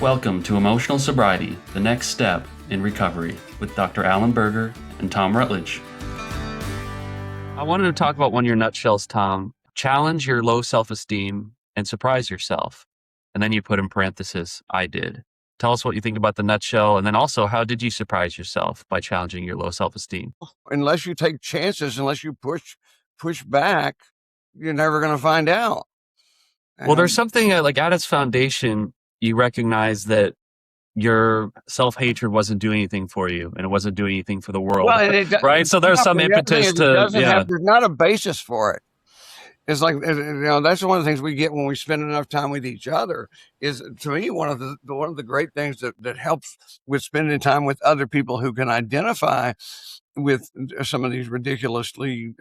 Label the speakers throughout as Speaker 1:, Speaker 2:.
Speaker 1: Welcome to Emotional Sobriety, the next step in recovery, with Dr. Alan Berger and Tom Rutledge.
Speaker 2: I wanted to talk about one of your nutshells, Tom. Challenge your low self-esteem and surprise yourself. And then you put in parenthesis, I did. Tell us what you think about the nutshell. And then also, how did you surprise yourself by challenging your low self-esteem?
Speaker 3: Unless you take chances, unless you push back, you're never going to find out.
Speaker 2: Well, there's something like at its foundation, you recognize that your self-hatred wasn't doing anything for you and it wasn't doing anything for the world,
Speaker 3: well,
Speaker 2: right? So there's some impetus to,
Speaker 3: there's not a basis for it. It's like, that's one of the things we get when we spend enough time with each other is, to me, one of the great things that helps with spending time with other people who can identify with some of these ridiculously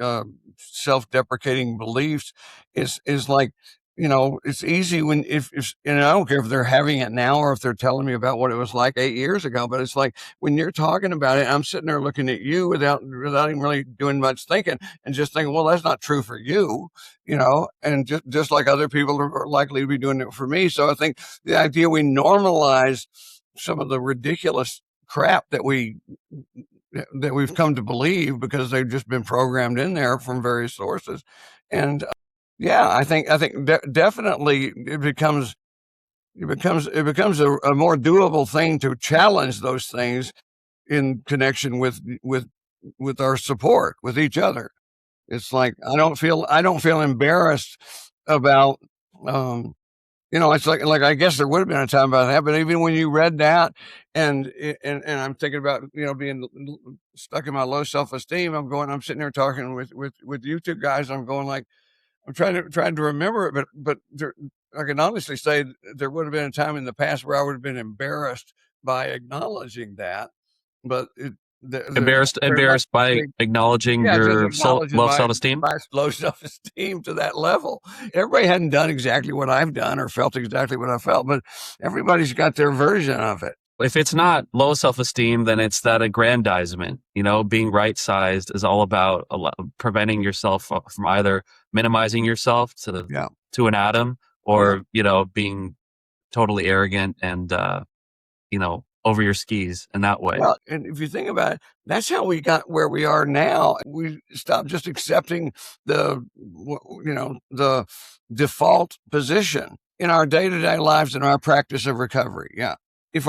Speaker 3: self-deprecating beliefs is like, it's easy when if I don't care if they're having it now or if they're telling me about what it was like 8 years ago, but it's like when you're talking about it, I'm sitting there looking at you without even really doing much thinking and just thinking, well, that's not true for you, and just like other people are likely to be doing it for me. So I think the idea we normalize some of the ridiculous crap that we've come to believe because they've just been programmed in there from various sources. And yeah, I think definitely it becomes a more doable thing to challenge those things in connection with our support with each other. It's like I don't feel embarrassed about it's like I guess there would have been a time about that, but even when you read that and I'm thinking about being stuck in my low self-esteem, I'm sitting there talking with you two guys, I'm going like, I'm trying to remember it, but I can honestly say there would have been a time in the past where I would have been embarrassed by acknowledging that, but
Speaker 2: embarrassed by acknowing your low self-esteem?
Speaker 3: My low self-esteem to that level. Everybody hadn't done exactly what I've done or felt exactly what I felt, but everybody's got their version of it.
Speaker 2: If it's not low self-esteem, then it's that aggrandizement. Being right-sized is all about preventing yourself from either minimizing yourself to an atom or, being totally arrogant and, over your skis in that way.
Speaker 3: Well, and if you think about it, that's how we got where we are now. We stopped just accepting the default position in our day-to-day lives and our practice of recovery. Yeah. If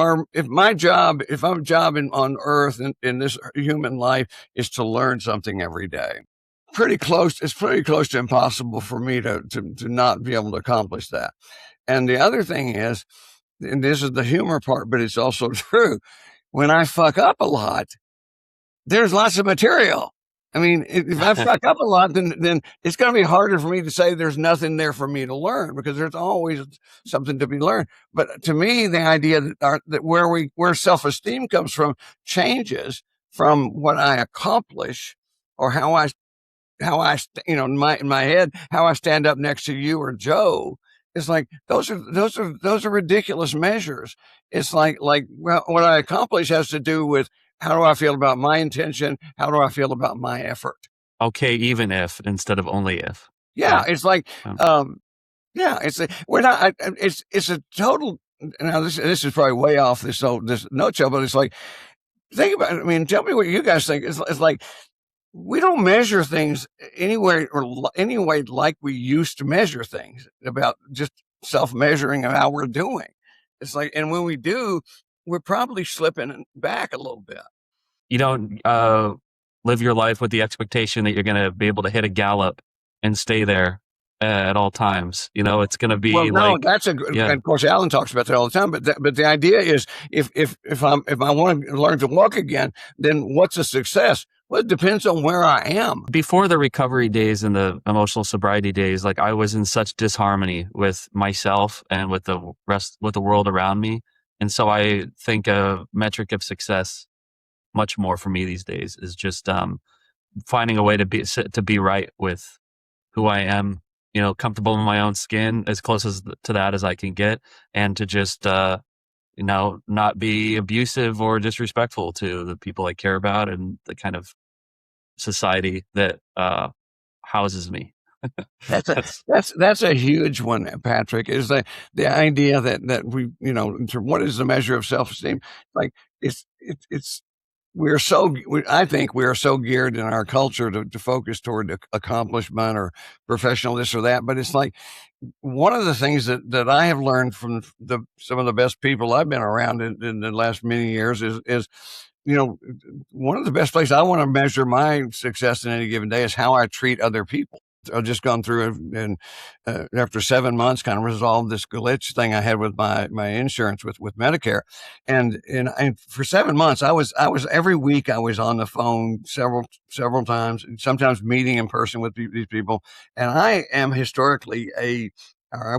Speaker 3: my job on earth in this human life is to learn something every day, it's pretty close to impossible for me to not be able to accomplish that. And the other thing is, and this is the humor part, but it's also true, when I fuck up a lot, there's lots of material. I mean, if I fuck up a lot, then it's going to be harder for me to say there's nothing there for me to learn because there's always something to be learned. But to me, the idea that where self-esteem comes from changes from what I accomplish or how I in my head, how I stand up next to you or Joe. It's like those are ridiculous measures. It's like well, what I accomplish has to do with how do I feel about my intention? How do I feel about my effort?
Speaker 2: Okay, even if instead of only if.
Speaker 3: Yeah, it's like, it's a total. Now this is probably way off this nutshell, but it's like, think about it. I mean, tell me what you guys think. It's like we don't measure things anywhere or any way like we used to measure things about just self-measuring of how we're doing. It's like, and when we do, we're probably slipping back a little bit.
Speaker 2: You don't live your life with the expectation that you're going to be able to hit a gallop and stay there at all times. It's going to be
Speaker 3: that's and of course, Allen talks about that all the time. But the idea is, if I want to learn to walk again, then what's a success? Well, it depends on where I am.
Speaker 2: Before the recovery days and the emotional sobriety days, like I was in such disharmony with myself and with the world around me. And so I think a metric of success much more for me these days is just finding a way to be right with who I am, comfortable in my own skin, as close to that as I can get, and to just not be abusive or disrespectful to the people I care about and the kind of society that houses me.
Speaker 3: That's a huge one, Patrick, is the idea that we, what is the measure of self-esteem? Like it's I think we are so geared in our culture to focus toward accomplishment or professional this or that. But it's like one of the things that I have learned from some of the best people I've been around in the last many years is, one of the best places I want to measure my success in any given day is how I treat other people. I've just gone through and after 7 months kind of resolved this glitch thing I had with my insurance with Medicare. And for 7 months, I was every week I was on the phone several times, sometimes meeting in person with these people. And I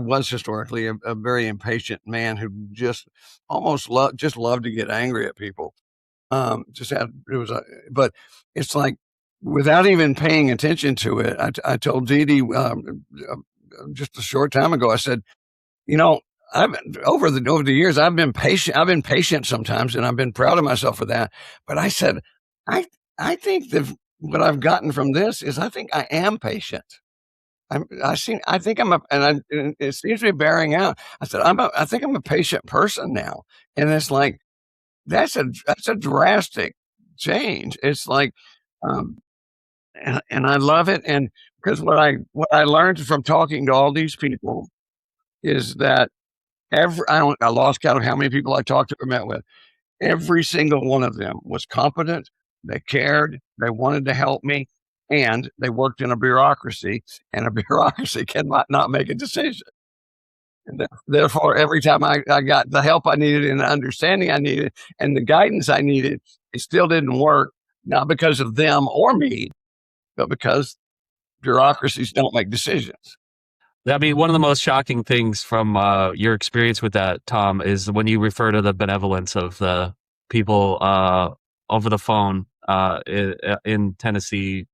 Speaker 3: was historically a very impatient man who just almost loved to get angry at people. But it's like, without even paying attention to it, I told Dee Dee just a short time ago, I said, I've over the years, I've been patient. I've been patient sometimes, and I've been proud of myself for that. But I said, I think that what I've gotten from this is I think I am patient. And it seems to be bearing out. I said, I think I'm a patient person now. And it's like, that's a drastic change. It's like, and I love it. And because what I learned from talking to all these people is that I lost count of how many people I talked to or met with. Every single one of them was competent. They cared. They wanted to help me, and they worked in a bureaucracy, and a bureaucracy cannot not make a decision. And therefore, every time I got the help I needed and the understanding I needed and the guidance I needed, it still didn't work, not because of them or me, but because bureaucracies don't make decisions.
Speaker 2: I mean, one of the most shocking things from your experience with that, Tom, is when you refer to the benevolence of the people over the phone in Tennessee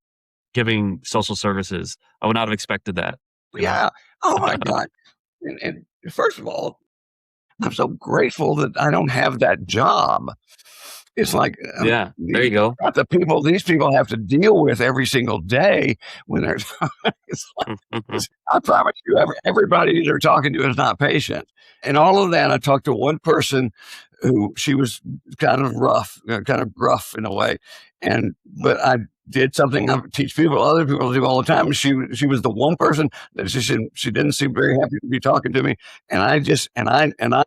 Speaker 2: giving social services. I would not have expected that.
Speaker 3: Yeah. Oh my God. And first of all, I'm so grateful that I don't have that job. It's like,
Speaker 2: yeah, there you go.
Speaker 3: These people have to deal with every single day when they're, I promise you, everybody they're talking to is not patient. And all of that, I talked to one person who she was kind of rough, kind of gruff in a way. But I did something I teach other people to do all the time. She was the one person that she didn't seem very happy to be talking to me. And I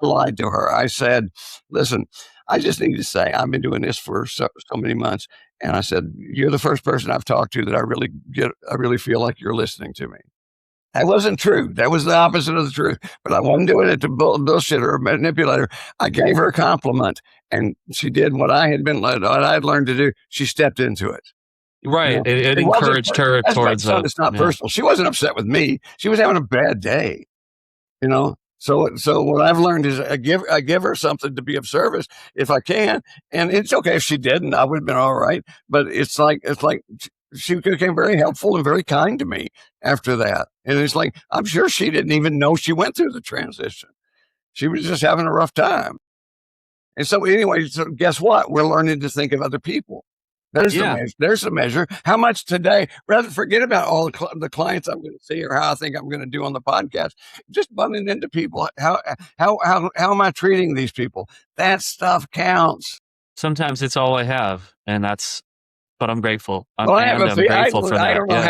Speaker 3: lied to her. I said, listen, I just need to say, I've been doing this for so many months. And I said, you're the first person I've talked to that I really feel like you're listening to me. That wasn't true. That was the opposite of the truth. But I wasn't doing it to bullshit her or manipulate her. I gave her a compliment, and she did what I had learned to do. She stepped into it.
Speaker 2: Right. It encouraged her towards
Speaker 3: it's not personal. She wasn't upset with me. She was having a bad day. So what I've learned is I give her something to be of service if I can, and it's okay if she didn't. I would have been all right. But it's like she became very helpful and very kind to me after that. And it's like, I'm sure she didn't even know she went through the transition. She was just having a rough time. And so anyway, guess what? We're learning to think of other people. There's the measure. How much today, rather forget about all the clients I'm going to see or how I think I'm going to do on the podcast, just bumping into people. How am I treating these people? That stuff counts.
Speaker 2: Sometimes it's all I have, but I'm grateful. I'm
Speaker 3: grateful for that. I don't know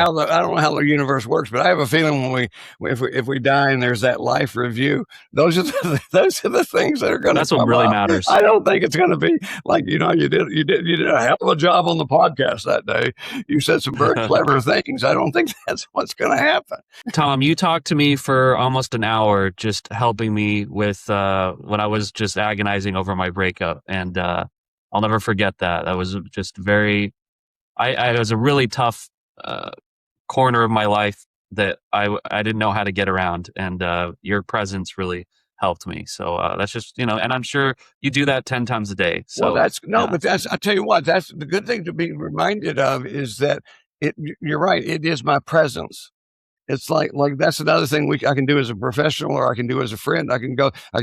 Speaker 3: how the universe works, but I have a feeling if we die and there's that life review, those are the things that are going to.
Speaker 2: That's what really matters.
Speaker 3: I don't think it's going to be like you did a hell of a job on the podcast that day. You said some very clever things. I don't think that's what's going to happen.
Speaker 2: Tom, you talked to me for almost an hour, just helping me with when I was just agonizing over my breakup, and I'll never forget that. That was just very. It was a really tough corner of my life that I didn't know how to get around, and your presence really helped me. So that's just, and I'm sure you do that 10 times a day. So
Speaker 3: but I tell you what, that's the good thing to be reminded of is that you're right. It is my presence. It's like that's another thing I can do as a professional, or I can do as a friend. I can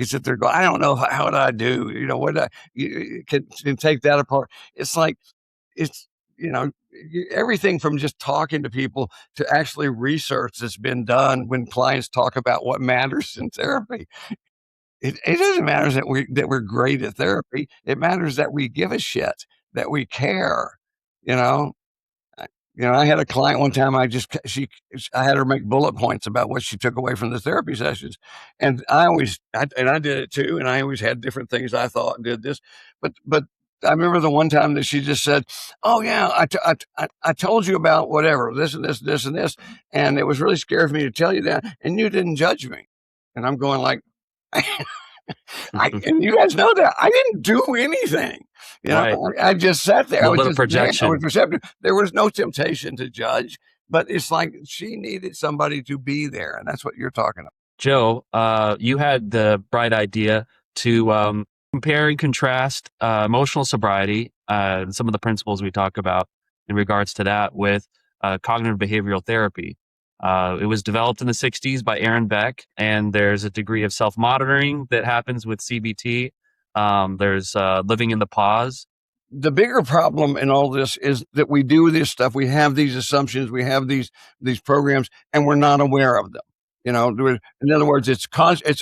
Speaker 3: sit there and go, I don't know how would I do, you can take that apart. It's like, everything from just talking to people to actually research that's been done when clients talk about what matters in therapy. It doesn't matter that we're great at therapy. It matters that we give a shit, that we care. I had a client one time. I had her make bullet points about what she took away from the therapy sessions, and I did it too. And I always had different things I thought and did this, but I remember the one time that she just said, "Oh yeah, I told you about whatever, this and this, this and this, and it was really scary for me to tell you that, and you didn't judge me." And I'm going like, and you guys know that I didn't do anything.
Speaker 2: Right.
Speaker 3: I just sat there.
Speaker 2: A little bit of projection.
Speaker 3: I was receptive. There was no temptation to judge, but it's like she needed somebody to be there, and that's what you're talking about.
Speaker 2: Joe, you had the bright idea to compare and contrast emotional sobriety and some of the principles we talk about in regards to that with cognitive behavioral therapy. It was developed in the 60s by Aaron Beck, and there's a degree of self-monitoring that happens with CBT. There's living in the pause.
Speaker 3: The bigger problem in all this is that we do this stuff. We have these assumptions. We have these programs, and we're not aware of them. In other words, it's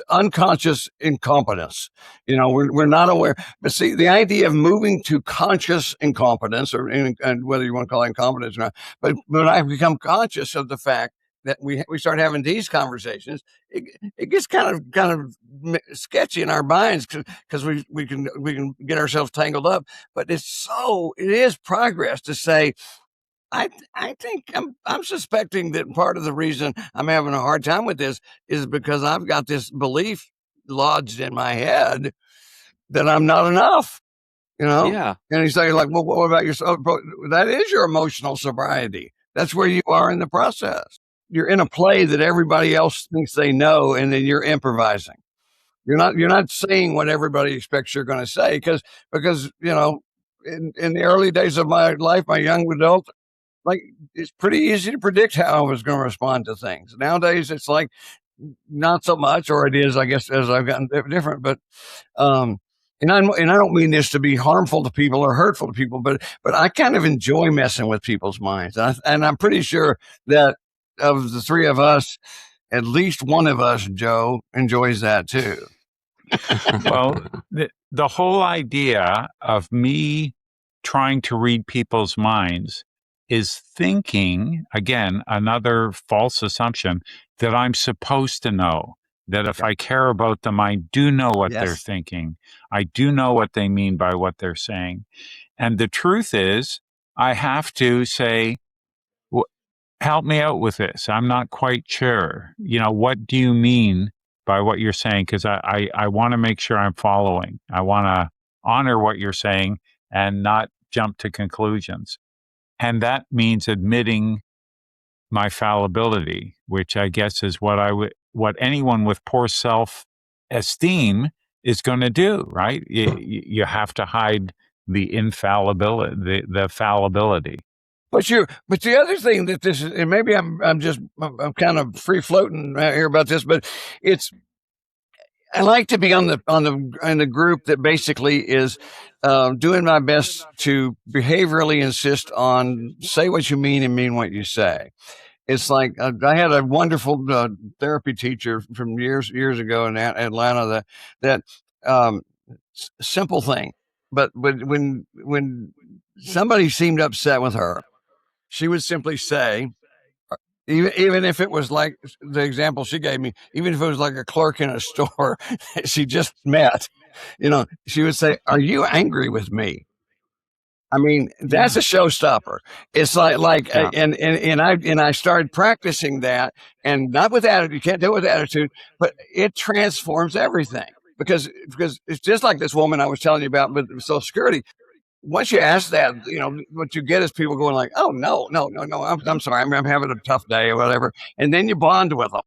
Speaker 3: unconscious incompetence. We're not aware. But see, the idea of moving to conscious incompetence, and whether you want to call it incompetence or not, but when I become conscious of the fact that we start having these conversations, it gets kind of sketchy in our minds because we can get ourselves tangled up. But it is progress to say, I think I'm suspecting that part of the reason I'm having a hard time with this is because I've got this belief lodged in my head that I'm not enough.
Speaker 2: Yeah.
Speaker 3: And he's saying like, well, what about yourself? That is your emotional sobriety. That's where you are in the process. You're in a play that everybody else thinks they know, and then you're improvising. You're not saying what everybody expects you're going to say because in the early days of my life, my young adult, like it's pretty easy to predict how I was going to respond to things. Nowadays, it's like not so much, or it is, I guess, as I've gotten different. But and I don't mean this to be harmful to people or hurtful to people, but I kind of enjoy messing with people's minds, and I'm pretty sure that of the three of us, at least one of us, Joe, enjoys that too.
Speaker 4: Well, the whole idea of me trying to read people's minds is thinking, again, another false assumption, that I'm supposed to know, that if I care about them, I do know what they're thinking. I do know what they mean by what they're saying. And the truth is, I have to say, help me out with this. I'm not quite sure. What do you mean by what you're saying? Because I want to make sure I'm following. I want to honor what you're saying and not jump to conclusions. And that means admitting my fallibility, which I guess is what anyone with poor self-esteem is going to do, right? You have to hide the infallibility, the fallibility.
Speaker 3: But the other thing that this is, and maybe I'm kind of free floating here about this, but I like to be in the group that basically is doing my best to behaviorally insist on say what you mean and mean what you say. It's like I had a wonderful therapy teacher from years ago in Atlanta that simple thing, but when somebody seemed upset with her, she would simply say, even if it was like the example she gave me, even if it was like a clerk in a store she just met, she would say, "Are you angry with me?" I mean, that's a showstopper. It's and I started practicing that, and not with attitude. You can't do it with attitude, but it transforms everything because it's just like this woman I was telling you about with Social Security. Once you ask that, what you get is people going like, "Oh no, I'm sorry, I'm having a tough day or whatever," and then you bond with them,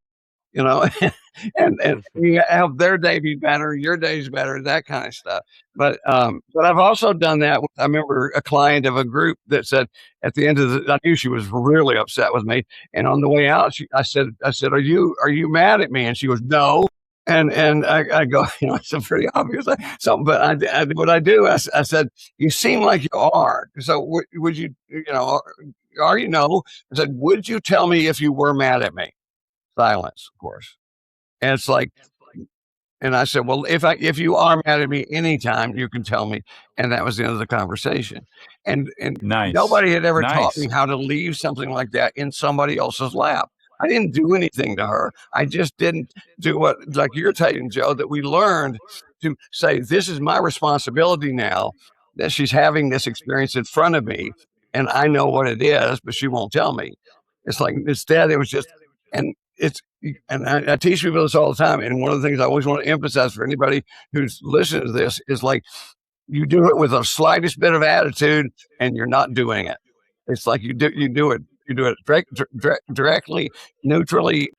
Speaker 3: and you have their day be better, your day's better, that kind of stuff. But I've also done that. I remember a client of a group that said at the end of I knew she was really upset with me, and on the way out, I said, "Are you mad at me?" And she goes, "No." And I go, it's a pretty obvious. But what I do, I said, you seem like you are. So would you, are you? No. I said, would you tell me if you were mad at me? Silence, of course. And it's like, and I said, well, if you are mad at me anytime, you can tell me. And that was the end of the conversation. And
Speaker 4: Nice.
Speaker 3: nobody had ever taught
Speaker 4: Nice.
Speaker 3: me how to leave something like that in somebody else's lap. I didn't do anything to her. I just didn't do what, like you're saying, Joe, that we learned to say, this is my responsibility now that she's having this experience in front of me. And I know what it is, but she won't tell me. It's like, instead, it was just, and I teach people this all the time. And one of the things I always want to emphasize for anybody who's listening to this is like, you do it with the slightest bit of attitude and you're not doing it. It's like you do it directly, neutrally,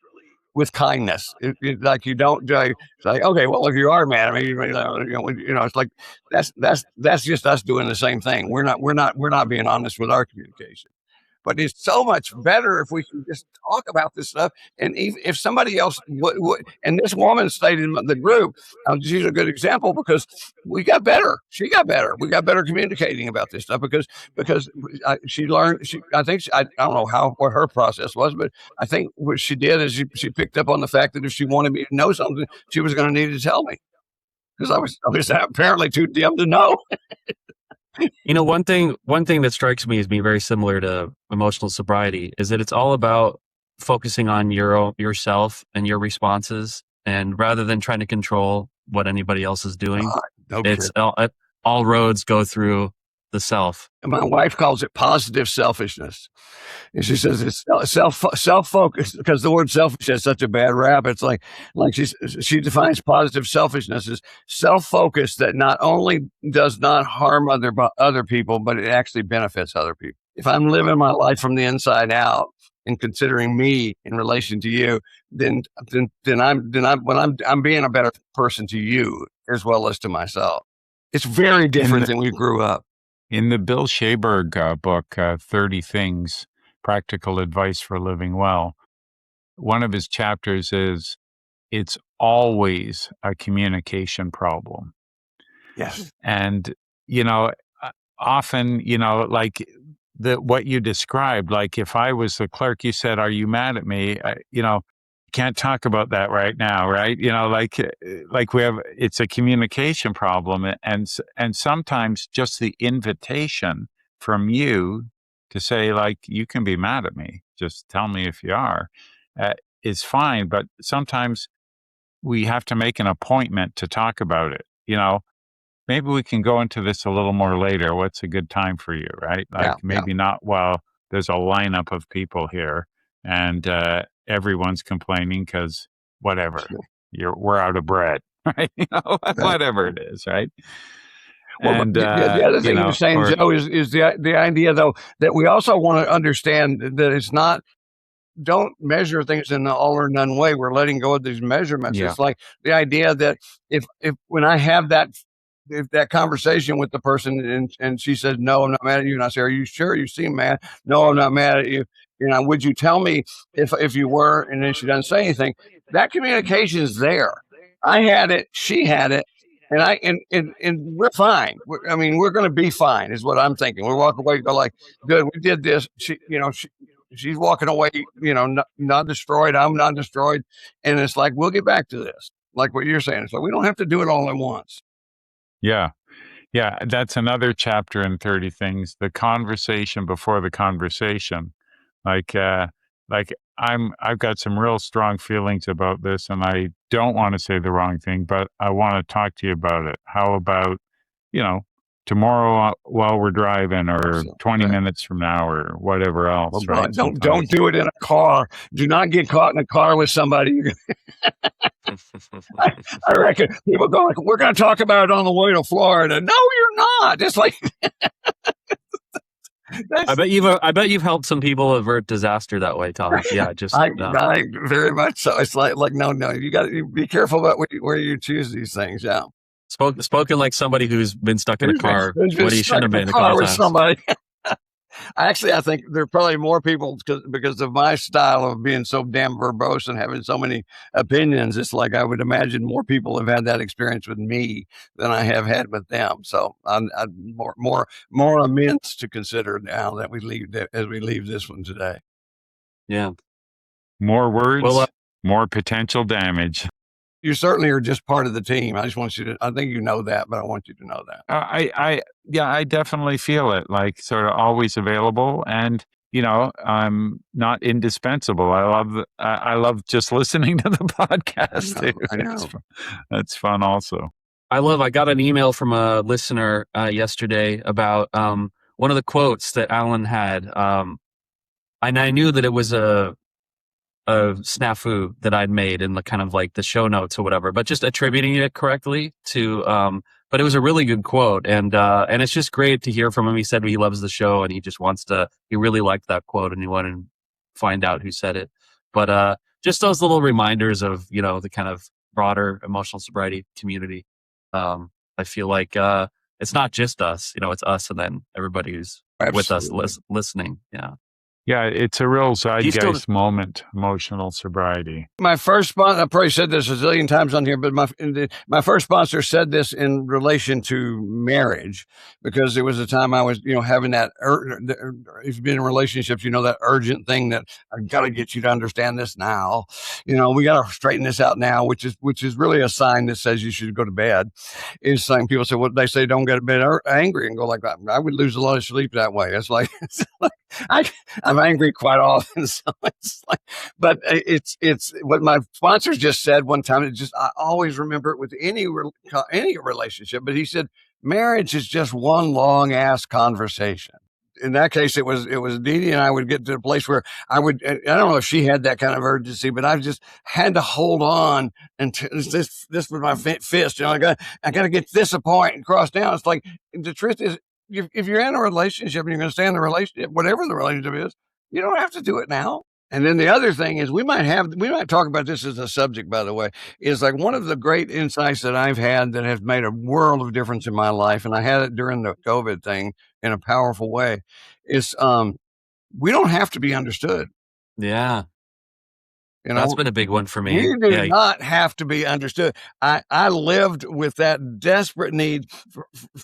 Speaker 3: with kindness. Like you don't say, okay, well, if you are mad at me, it's like that's just us doing the same thing. We're not being honest with our communication. But it's so much better if we can just talk about this stuff. And if somebody else would, and this woman stayed in the group, she's a good example because we got better. She got better. We got better communicating about this stuff because she learned. I don't know what her process was, but I think what she did is she picked up on the fact that if she wanted me to know something, she was going to need to tell me because I was apparently too dim to know.
Speaker 2: One thing that strikes me as being very similar to emotional sobriety is that it's all about focusing on yourself and your responses, and rather than trying to control what anybody else is doing, it's all roads go through the self.
Speaker 3: And my wife calls it positive selfishness. And she says it's self-focused because the word selfish has such a bad rap. It's like she defines positive selfishness as self-focused that not only does not harm other people, but it actually benefits other people. If I'm living my life from the inside out and considering me in relation to you, then I'm being a better person to you as well as to myself. It's very different than we grew up.
Speaker 4: In the Bill Shaberg book, 30 Things, Practical Advice for Living Well, one of his chapters is, it's always a communication problem.
Speaker 3: Yes.
Speaker 4: And, often, like what you described, like if I was the clerk, you said, are you mad at me? Can't talk about that right now, right? Like we have, it's a communication problem, and sometimes just the invitation from you to say, like, you can be mad at me, just tell me if you are, is fine. But sometimes we have to make an appointment to talk about it. Maybe we can go into this a little more later. What's a good time for you, right? Like maybe not while there's a lineup of people here and everyone's complaining because whatever, we're out of bread, right? Whatever it is, right?
Speaker 3: Well,
Speaker 4: and
Speaker 3: the other thing you're saying, Joe, is the idea, though, that we also want to understand that it's not, don't measure things in the all or none way. We're letting go of these measurements.
Speaker 4: Yeah.
Speaker 3: It's like the idea that if when I have that conversation with the person and she says, no, I'm not mad at you. And I say, are you sure? You seem mad. No, I'm not mad at you. Would you tell me if you were? And then she doesn't say anything. That communication is there. I had it. She had it. And we're fine. We're going to be fine is what I'm thinking. We walk away, go like, good, we did this. She's walking away, not destroyed. I'm not destroyed. And it's like, we'll get back to this. Like what you're saying. So we don't have to do it all at once.
Speaker 4: Yeah. Yeah. That's another chapter in 30 Things, the conversation before the conversation. Like I've got some real strong feelings about this, and I don't want to say the wrong thing, but I want to talk to you about it. How about, tomorrow while we're driving, or 20 minutes from now, or whatever else,
Speaker 3: well,
Speaker 4: right?
Speaker 3: Don't do it in a car. Do not get caught in a car with somebody. I reckon people go like, we're going to talk about it on the way to Florida. No, you're not. It's like,
Speaker 2: I bet you've helped some people avert disaster that way, Tom. Yeah,
Speaker 3: I very much so. It's like no, you got to be careful about where you choose these things. Yeah,
Speaker 2: spoken like somebody who's been stuck in a car when he shouldn't have been in a car
Speaker 3: with somebody. I think there are probably more people because of my style of being so damn verbose and having so many opinions. It's like I would imagine more people have had that experience with me than I have had with them. So I'm more immense to consider now that as we leave this one today.
Speaker 2: Yeah.
Speaker 4: More words,
Speaker 2: Well,
Speaker 4: more potential damage.
Speaker 3: You certainly are just part of the team. I just want you to, I think you know that, but I want you to know that.
Speaker 4: I definitely feel it, like sort of always available, and I'm not indispensable. I love just listening to the podcast too.
Speaker 3: I know.
Speaker 4: That's fun also.
Speaker 2: I got an email from a listener yesterday about one of the quotes that Alan had, and I knew that it was a snafu that I'd made in the kind of like the show notes or whatever, but just attributing it correctly to, but it was a really good quote, and it's just great to hear from him. He said he loves the show and he really liked that quote and he wanted to find out who said it. But just those little reminders of, the kind of broader emotional sobriety community. I feel like it's not just us, it's us and then everybody who's with us listening. Yeah.
Speaker 4: Yeah, it's a real zeitgeist moment, emotional sobriety.
Speaker 3: My first sponsor, I probably said this a zillion times on here, but my first sponsor said this in relation to marriage, because it was a time I was, having that, if you've been in relationships, that urgent thing that I got to get you to understand this now. We got to straighten this out now, which is really a sign that says you should go to bed. It's saying people say, well, they say don't get to bed angry and go like that. I would lose a lot of sleep that way. It's like I'm angry quite often, so it's like, but it's what my sponsor just said one time. I always remember it with any relationship. But he said, marriage is just one long ass conversation. In that case, it was Dee Dee and I would get to a place where I don't know if she had that kind of urgency, but I just had to hold on until this was my fist. I got to get this a point and cross down. It's like, the truth is, if you're in a relationship and you're going to stay in the relationship, whatever the relationship is, you don't have to do it now. And then the other thing is, we might talk about this as a subject, by the way, is like one of the great insights that I've had that has made a world of difference in my life. And I had it during the COVID thing in a powerful way, is we don't have to be understood.
Speaker 2: Yeah. That's been a big one for me.
Speaker 3: You do not have to be understood. I lived with that desperate need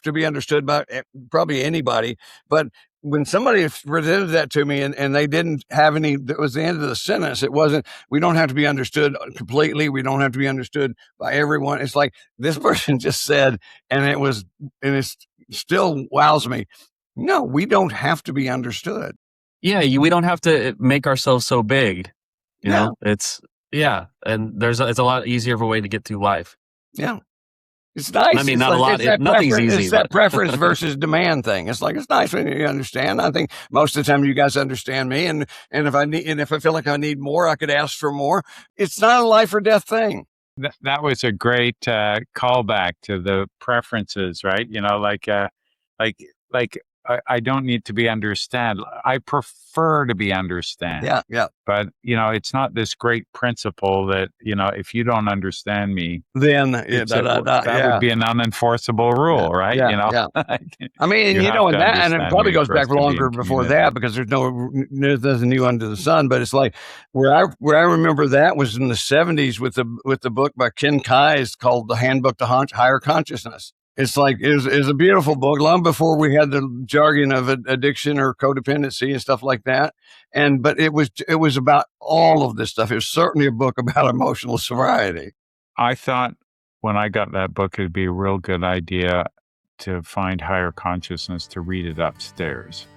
Speaker 3: to be understood by probably anybody. But when somebody presented that to me and they didn't have any, that was the end of the sentence. It wasn't, we don't have to be understood completely. We don't have to be understood by everyone. It's like this person just said, and it still wows me. No, we don't have to be understood.
Speaker 2: Yeah. We don't have to make ourselves so big. You know, and it's a lot easier of a way to get through life. Yeah.
Speaker 3: It's nice.
Speaker 2: I mean, nothing's easy.
Speaker 3: It's that preference versus demand thing. It's like, it's nice when you understand. I think most of the time you guys understand me. And if I feel like I need more, I could ask for more. It's not a life or death thing.
Speaker 4: That was a great callback to the preferences, right? I don't need to be understood. I prefer to be understood.
Speaker 3: Yeah.
Speaker 4: But, it's not this great principle that, if you don't understand me,
Speaker 3: then
Speaker 4: that would be an unenforceable rule, right?
Speaker 3: Yeah. I mean, and it probably goes back longer before that, because there's nothing new under the sun. But it's like where I remember that was in the 70s with the book by Ken Kai's called The Handbook to Higher Consciousness. It's like, it was a beautiful book, long before we had the jargon of addiction or codependency and stuff like that. But it was about all of this stuff. It was certainly a book about emotional sobriety.
Speaker 4: I thought when I got that book, it'd be a real good idea to find higher consciousness to read it upstairs.